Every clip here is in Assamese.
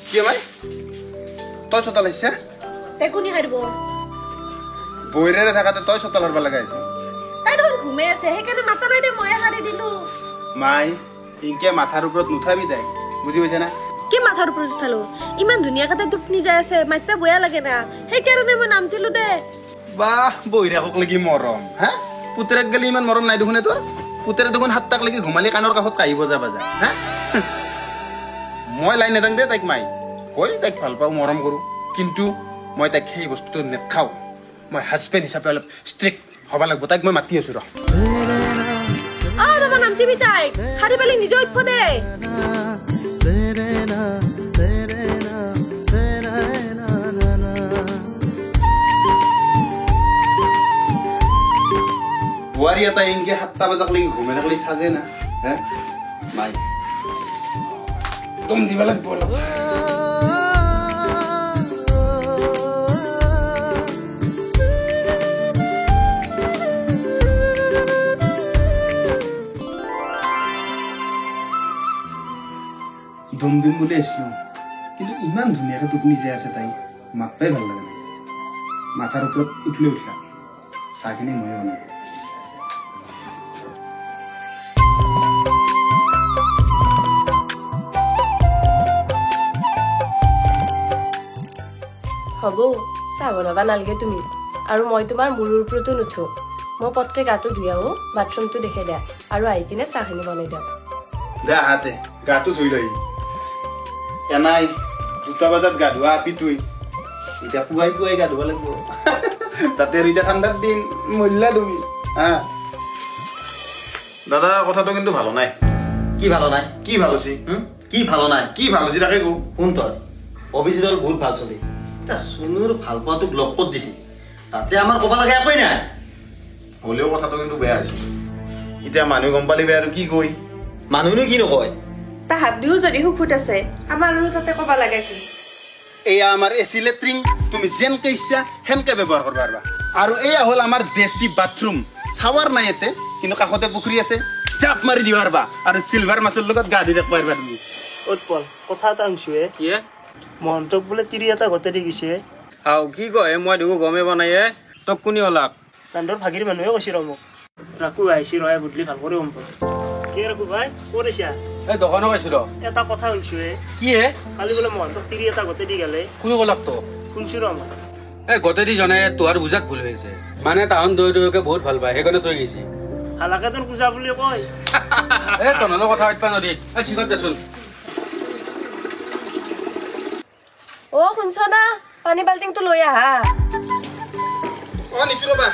কি মাই তই চতাল আহিছে তেকুনি হাৰিব বৈৰেৰে থাকাতে তই চতাল হাৰবা লগা আহিছে তাই দেখোন ঘুমে আছে সেইকাৰণে মাতা নাই দে মই হাৰি দিলো মাই ইনকে মাথাৰ ওপৰত নুঠাবি তাই বুজি পাইছা না কি মাথাৰ ওপৰত উঠালো ইমান ধুনীয়াকে তাই টোপনি যাই আছে মাতবা বয়া লাগে না সেইকাৰণে মই নাম দিলো দে বাহ বৈৰাকক লাগি মৰম হা পুতেৰেক গেলি ইমান মৰম নাই দেখোন তোৰ পুতেৰে দেখোন 7 টাক লাগি ঘুমালি কাণৰ কাষত কাহিব যাবা যা হা মই লাইন নেদাং দে তাইক মাই কই তাইক ভাল পাওঁ মৰম কৰো কিন্তু মই তাইক সেই বস্তুটো নেখাও মই হাজবেণ্ড হিচাপে অলপ ষ্ট্ৰিক্ট হবা লাগব তাইক মই মাতি আছো ৰ ৰবা নাম দিবি তাইক হাৰি পেলি নিজে উঠব দে বুৱাৰী এটা ইনকে 7টা বজাক লাগি ঘুমে থাকলি সাজে না হে মাই তুম দিবা লাগব অলপ দম দিম বুলি আহিছিলো কিন্তু ইমান ধুনীয়াকে টোপনি যাই আছে তাই মাতবাই ভাল লাগে নাই মাথাৰ ওপৰত উঠলে উঠলা চাহখিনি ময়ে বনাম হ'ব চাহ বনাবা নালাগে তুমি আৰু মই তোমাৰ মূৰৰ ওপৰতো নুঠো মই পটকে গাটো ধুই আহো বাথৰুমটো দেখে দিয়া আৰু আহি কিনে চাহখিনি বনাই দিওঁ দে হাতে গাটো ধুই লৈ এনাই 2টা বজাত গা ধোৱা আপি তুই এতিয়া পুৱাই পুৱাই গা ধুব লাগিব তাতে এতিয়া ঠাণ্ডাৰ দিন মহিলা তুমি হা দাদা কথাটো কিন্তু ভালো নাই কি ভালো নাই কি ভাল হৈছে কি ভালো নাই কি ভাল হৈছে তাকে কও কোন তই অভিজিতৰ বহুত ভাল চলি তা সুনুৰ ভাল পোৱাটোক লগ পত দিছি তাতে আমাৰ ক'ব লাগে একোই নাই হলেও কথাটো কিন্তু বেয়া হৈছে এতিয়া মানুহ গম পালি বেয়া আৰু কি কই মানুহনো কি নকয় তা হাত দিও যদি সুখুত আছে আমাৰ আৰু তাতে ক'বা লাগে কি এয়া আমাৰ এচি লেট্ৰিন তুমি যেনকে ইচ্ছা হেনকে ব্যৱহাৰ কৰিব পাৰবা আৰু এয়া হ'ল আমাৰ দেশী বাথৰুম শাৱাৰ নাই এতে কিন্তু কাষতে পুখুৰী আছে চাপ মাৰি দিব পাৰবা আৰু সিলভাৰ মাছৰ লগত গা ধুই থাকিব পাৰবা তুমি উৎপল কথা এটা শুনছোৱে কি মহন্তক বোলে তিৰি এটা গতে দি গৈছে হাও কি কয় মই দেখো গমে বনায়ে তোক কোনি ওলাক তাণ্ডৰ ভাগিৰ মানুহে কৈছে ৰ মোক ৰাকু আহিছি ৰয় বুদলি ভাল কৰি গম পাওঁ কি ৰাকু ভাই ক'ত আছা এই দোকানত গৈছিলো এটা কথা শুনছোৱে কি হে কালি বোলে মহন্তক তিৰি এটা গতে দি গেলে কোনে ওলাক তো শুনছো ৰ মই এই গতেদি জনে তোৰ বুজাক ভুল হৈছে মানে তাহন দৈ দৈকে বহুত ভাল পায় সেইকাৰণে থৈ গৈছে হালাকে তোৰ পূজা বুলি কয় এই তনলৈ কথা পাতিবা নদী এই চিকত দেচোন অ শুনছ না পানী বাল্টিংটো লৈ আহা অ নিছো ৰবা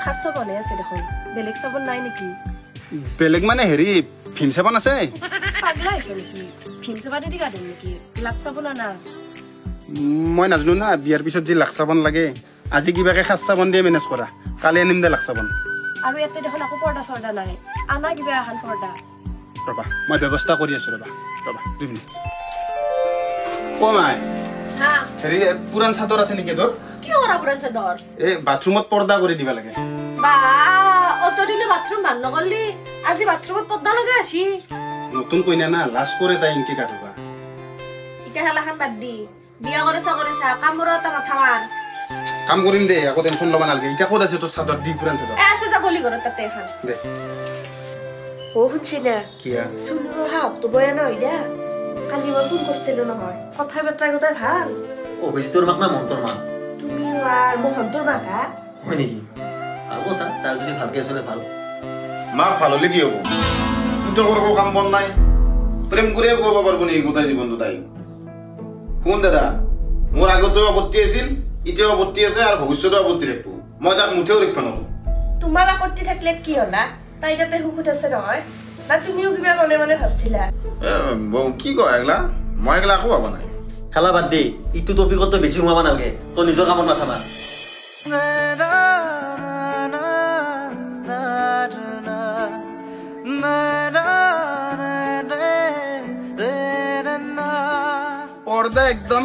খাচ চাবনে আছে দেখোন বেলেগ চাবন নাই নেকি বেলেগ মানে হেৰি ভীম চাবন আছে পাগলা হৈছে নেকি ভীম চাবা দি গা দিম নেকি লাগ চাবন না মই নাজানো না বিয়াৰ পিছত যি লাখ চাবন লাগে আজি কিবাকে খাচ চাবন দিয়ে মেনেজ কৰা কালি আনিম দে লাখ চাবন আৰু ইয়াতে দেখোন আকৌ পৰ্দা চৰ্দা নাই আনা কিবা এখন পৰ্দা ৰবা মই ব্যৱস্থা কৰি আছো ৰবা 2 মিনিট অ মাই হা হেৰি পুৰাণ চাদৰ আছে নেকি তোৰ কি কৰা পুৰাণ চাদৰ এই বাথৰুমত পৰ্দা কৰি দিবা লাগে বা অতদিনে বাথৰুম ভাল নকৰলি আজি বাথৰুমত পৰ্দা লগা আছি নতুন কইনা না লাজ কৰে তাই ইনকে গা ধুবা ইটা হেলাখান বাদ দি বিয়া কৰিছা কামৰো এটা মাথা মাৰ কাম কৰিম দে আকৌ টেনচন ল'বা নালাগে এতিয়া ক'ত আছে তোৰ চাদৰ দি পুৰাণ চাদৰ আছে যা গলি ঘৰত তাতে এখন দে অ শুনছি না কিয়া চুনুৰ হাতটো বয়া নহয় দিয়া কালি মই ফোন কৰিছিলো নহয় কথা বতৰা গোটাই ভাল অভিজিতৰ মাক না মন্তৰ মাক তুমি আৰ মোহন্তৰ মাকা হয় নেকি ভাল কথা তাৰ যদি ভালকে চলে ভাল মাক ভাল হলে কি হব পুতকৰ কাম বন নাই প্ৰেম কৰিয়ে ক'ব পাৰব নেকি গোটাই জীৱনটো তাই শুন দাদা মোৰ আগতেও আপত্তি আছিল এতিয়াও আপত্তি আছে আৰু ভৱিষ্যতেও আপত্তি থাকিব মই তাক মুঠেও ৰাখিব নোৱাৰো তোমার আপত্তি থাকলে কি হলা তাই যাতে সুখত আছে নহয় না তুমিও কিবা মনে মনে ভাবছিলা কি কয় এগলা মই এগলা একো ভাবা নাই খেলা বাদ দি ইটো টপিকত বেছি সোমাব নালাগে তই নিজৰ কামত মাথা মাৰ পর্দা একদম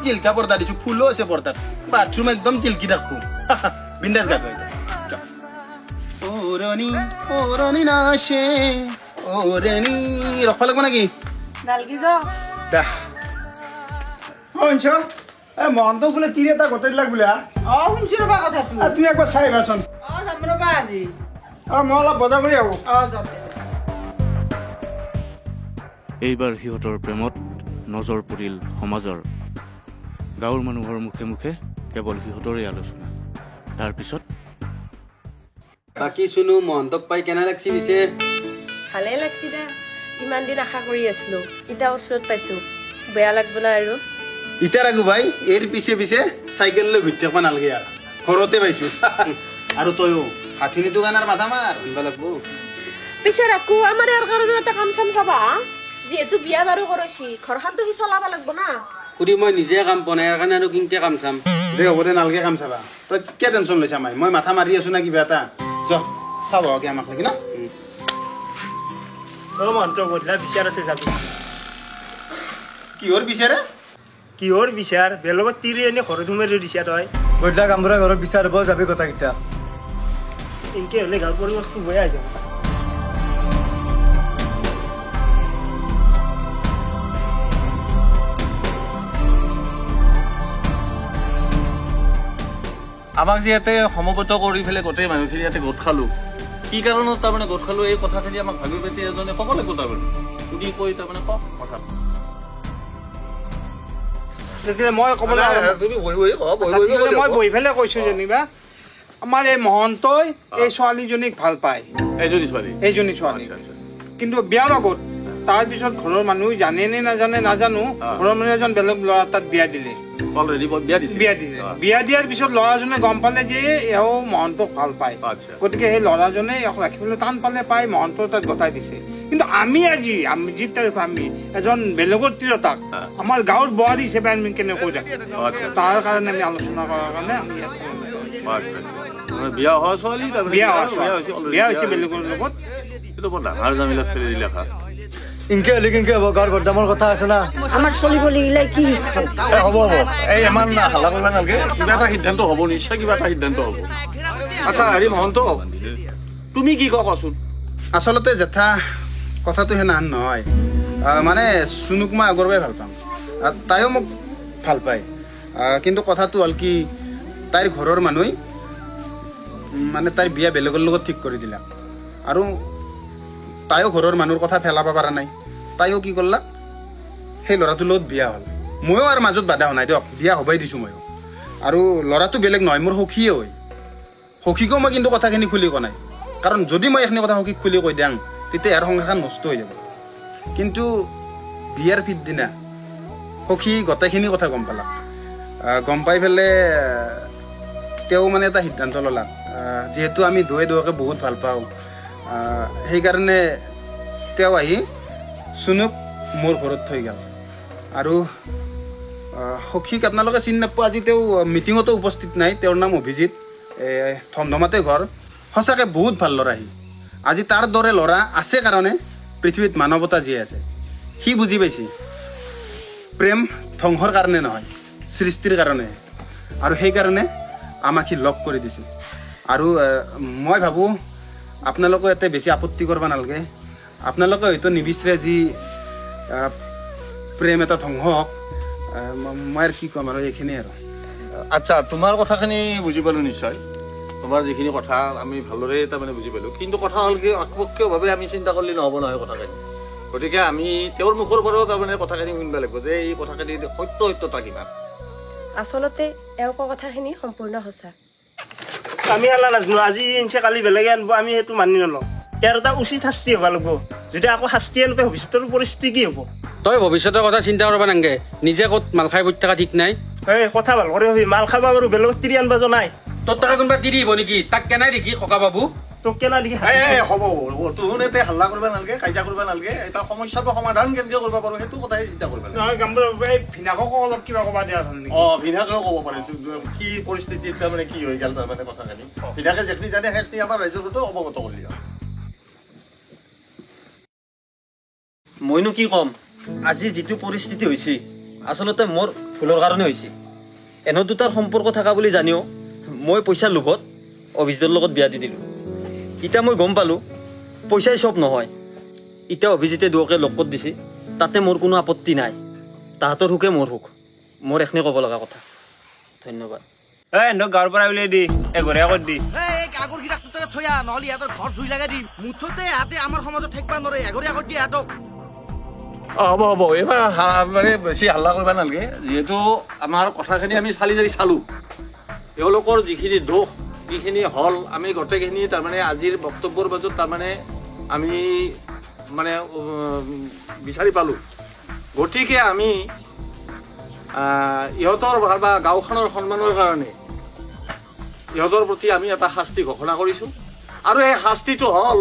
জিলকা পর্দা দিছো, ফুলও আছে পর্দাত, বাথরুম একদম জিলকি থাকবো। বিন্দাস গাতো এটা। ওরনি ওরনি নাশে ওরনি রখ লাগবো নাকি? নালগি যাও। দেখ শুনছ মহন্ত বোলে তিৰি এটা গোটাই লাগ বোলে। শুনছো ৰবা কথাটো। তুমি একবাৰ চাই আহিবাচোন। যাম ৰবা আজি। মই অলপ বজাৰ কৰি আহো। যাম। এইবাৰ সিহঁতৰ প্ৰেমত নজৰ পৰিল সমাজৰ। গাঁৱৰ মানুহৰ মুখে মুখে কেৱল সিহঁতৰে আলোচনা। তাৰপিছত বাকী শুনো মহন্তক পাই কেনে লাগছি পিছে? ভালে লাগছি দা, ইমান দিন আশা কৰি আছিলো, এতিয়া ওচৰত পাইছো, বেয়া লাগব না আৰু? ইটা ৰাখো ভাই, এৰ পিছে পিছে চাইকেল লৈ ঘুৰি থাকিব নালাগে আৰু ঘৰতে পাইছো। আৰু তইও হাঠিনী দোকানৰ মাথা মাৰ আনিব লাগব। পিছে ৰাখো আমাৰ ইয়াৰ কাৰণে এটা কাম চাম চাবা, যিহেতু বিয়া বাৰু কৰাইছি ঘৰখনতো সি চলাব লাগব না। খুৰী মই নিজে কাম পোৱা নাই, ইয়াৰ কাৰণে আৰু কিনকে কাম চাম? দে হ'ব দে, নালগে কাম চাবা, তই কিয় টেনশ্যন লৈছা? মই মাথা মাৰি আছো না কিবা এটা। যা চাব কি আমাক লাগি না। মহন্ত গধূলা বিচাৰ আছে যাবি? কিহৰ বিচাৰে? কিহৰ বিচাৰ? বেলেগত তিৰি এনে ঘৰত সোমাই দিছা তই? গধূলা কামবোৰা ঘৰত বিচাৰিব যাবি কথাকেইটা। এনেকে হলে গাঁৱৰ পৰিৱেশটো বেয়া হৈ যাব। আমাক যে ইয়াতে সমবেত কৰি পেলাই গোটেই মানুহখিনি ইয়াতে গোট খালো, কি কাৰণত তাৰমানে গোট খালো এই কথাখিনি আমাক ভাবি পাতি এজনে ক'ব লাগিব। তাৰমানে সুধি কৈ তাৰমানে কওক কথা। মই ক'বলৈ মই বহি পেলাই কৈছো যেনিবা, আমাৰ এই মহন্তই এই ছোৱালীজনীক ভাল পায়। এইজনী ছোৱালী কিন্তু বিয়াৰ আগত তাৰপিছত ঘৰৰ মানুহ জানে নে নাজানে নাজানো, ঘৰৰ মানুহ এজন বেলেগ ল'ৰা তাত বিয়া দিলে। বিয়া দিয়াৰ পিছত ল'ৰাজনে গম পালে যে এওঁ মহন্তক ভাল পায়, গতিকে সেই ল'ৰাজনে এওক ৰাখিবলৈ টান পালে পাই মহন্তৰ তাত গতাই দিছে। কিন্তু আমি আজি যি তাৰিখ আমি এজন বেলেগৰ তিৰোতাক আমাৰ গাঁৱৰ বোৱাৰী হিচাপে আমি কেনেকৈ ৰাখিম, তাৰ কাৰণে আমি আলোচনা কৰাৰ কাৰণে আমি বিয়া হোৱা ছোৱালী বিয়া হৈছে বেলেগৰ লগত। কিন্তু বৰ ডাঙৰ জামিলাত ফেলি দিলে খা। ইনকে হলে কিনকে হ'ব, গাঁৱৰ বৰ্তামৰ কথা আছে না। আমাৰ চলিব লাগিলে কি হ'ব এই ইমান হাল্লা কৰিব নালাগে, কিবা এটা সিদ্ধান্ত হ'ব, নিশ্চয় কিবা এটা সিদ্ধান্ত হ'ব। আচ্ছা হেৰি মহন্ত, তুমি কি কচোন? আচলতে জেঠা কথাটো সেনাহান নহয়, মানে চুনুক মই আগৰ পৰাই ভাল পাম, তাইও মোক ভাল পায়। কিন্তু কথাটো হ'ল কি, তাইৰ ঘৰৰ মানুহে মানে তাইৰ বিয়া বেলেগৰ লগত ঠিক কৰি দিলা, আৰু তাইও ঘৰৰ মানুহৰ কথা পেলাব পৰা নাই। তাইও কি কৰলা, সেই ল'ৰাটোৰ লগত বিয়া হ'ল। ময়ো আৰু মাজত বাধা হোৱা নাই দিয়ক, বিয়া হবাই দিছো ময়ো। আৰু ল'ৰাটো বেলেগ নহয়, মোৰ সখীয়ে হয়। সখীকো মই কিন্তু কথাখিনি খুলি কোৱা নাই, কাৰণ যদি মই এইখিনি কথা সখীক খুলি কৈ দিওঁ তেতিয়া ইয়াৰ সংসাৰখন নষ্ট হৈ যাব। কিন্তু বিয়াৰ পিছদিনা সখী গোটেইখিনি কথা গম পালা, গম পাই পেলাই তেওঁ মানে এটা সিদ্ধান্ত ল'লা, যিহেতু আমি দুয়োকে বহুত ভাল পাওঁ, সেইকাৰণে তেওঁ আহি চুনুক মোৰ ঘৰত থৈ গ'ল। আৰু সখীক আপোনালোকে চিনি নাপায়, আজি তেওঁ মিটিঙতো উপস্থিত নাই। তেওঁৰ নাম অভিজিত, ধমধমাতে ঘৰ, সঁচাকৈ বহুত ভাল ল'ৰা। আজি তাৰ দৰে ল'ৰা আছে কাৰণে পৃথিৱীত মানৱতা জীয়াই আছে। সি বুজি পাইছে প্ৰেম ধ্বংসৰ কাৰণে নহয়, সৃষ্টিৰ কাৰণে, আৰু সেইকাৰণে আমাক সি লগ কৰি দিছে। আৰু মই ভাবোঁ আপোনালোকে ইয়াতে বেছি আপত্তি কৰিব নালাগে। আপোনালোকে হয়তো নিবিচাৰে যি প্ৰেম এটা ধ্বংস হওক, মই আৰু কি ক'ম আৰু এইখিনিয়ে আৰু। আচ্ছা তোমাৰ কথাখিনি বুজি পালো নিশ্চয়, তোমাৰ যিখিনি কথা আমি ভালদৰে তাৰমানে বুজি পালো। কিন্তু কথা হ'ল কি, একপক্ষীয়ভাৱে আমি চিন্তা কৰিলে নহ'ব নহয় কথাখিনি। গতিকে আমি তেওঁৰ মুখৰ পৰাও তাৰমানে কথাখিনি শুনিব লাগিব যে এই কথাখিনি সত্যতা কিমান। আচলতে এওঁ কোৱা কথাখিনি সম্পূৰ্ণ সঁচা। আমি হালা নাজানো, আজি ইনছে কালি বেলেগে আনিব, আমি সেইটো মানি নলওঁ। ইয়াৰ এটা উচিত শাস্তি হ'ব লাগিব। যদি আকৌ শাস্তি আনিব, ভৱিষ্যতৰ পৰিস্থিতি কি হ'ব? তই ভৱিষ্যতৰ কথা চিন্তা কৰিব নালাগে, নিজে ক'ত মাল খাই পৰি থকা ঠিক নাই। এই কথা ভাল কৰি ভাবি মাল খাব বাৰু, বেলেগত তিৰি আনিব জনাই। তোৰ টকা কোনোবা তিৰি আহিব নেকি? তাক কেনাই দেখি ককা বাবু, তোক কেনা দেখি হ'ব তোৰ এতে হাল্লা কৰিব নালাগে, কাজিয়া কৰিব নালাগে। এটা সমস্যাটো সমাধান কেনেকে কৰিব পাৰো সেইটো কথাই চিন্তা কৰিব লাগে। নহয় ভিনাকো অলপ কিবা ক'বা দিয়া হ'ল নেকি? ভিনাকেও ক'ব পাৰিছো কি পৰিস্থিতিত তাৰমানে কি হৈ গ'ল তাৰমানে কথাখিনি। ভিনাকে যেখিনি জানে সেইখিনি আমাৰ ৰাইজৰ প্ৰতি অৱগত কৰি দিয়ক। মইনো কি ক'ম, আজি যিটো পৰিস্থিতি হৈছে আচলতে মোৰ ভুলৰ কাৰণে হৈছে এনে দুটাৰ সম্পৰ্ক থকা বুলি জানিও মই পইচাৰ লোভত অভিজিতৰ লগত বিয়া দি দিলোঁ এতিয়া মই গম পালোঁ পইচাই চব নহয় এতিয়া অভিজিতে দুয়োকে লগ কৰি দিছে তাতে মোৰ কোনো আপত্তি নাই তাহাঁতৰ সুখে মোৰ সুখ মোৰ এখনে ক'ব লগা কথা ধন্যবাদ এন্দক গাঁৱৰ পৰা উলিয়াই দি এঘৰীয়া কৰি দি আগৰ কিটা কুটাৰে থৈয়া নহ'লে ইহঁতৰ ঘৰ জুই লগাই দিম মুঠতে ইহঁতে আমাৰ সমাজত থাকিব নোৱাৰে এঘৰীয়া কৰি দিয়ে ইহঁতক হ'ব হ'ব এইবাৰ মানে বেছি হাল্লা কৰিব নালাগে যিহেতু আমাৰ কথাখিনি আমি চালি জাৰি চালোঁ এওঁলোকৰ যিখিনি দোষ যিখিনি হ'ল আমি গোটেইখিনি তাৰমানে আজিৰ বক্তব্যৰ মাজত তাৰমানে আমি মানে বিচাৰি পালোঁ গতিকে আমি ইহঁতৰ বা গাঁওখনৰ সন্মানৰ কাৰণে ইহঁতৰ প্ৰতি আমি এটা শাস্তি ঘোষণা কৰিছোঁ আৰু এই শাস্তিটো হ'ল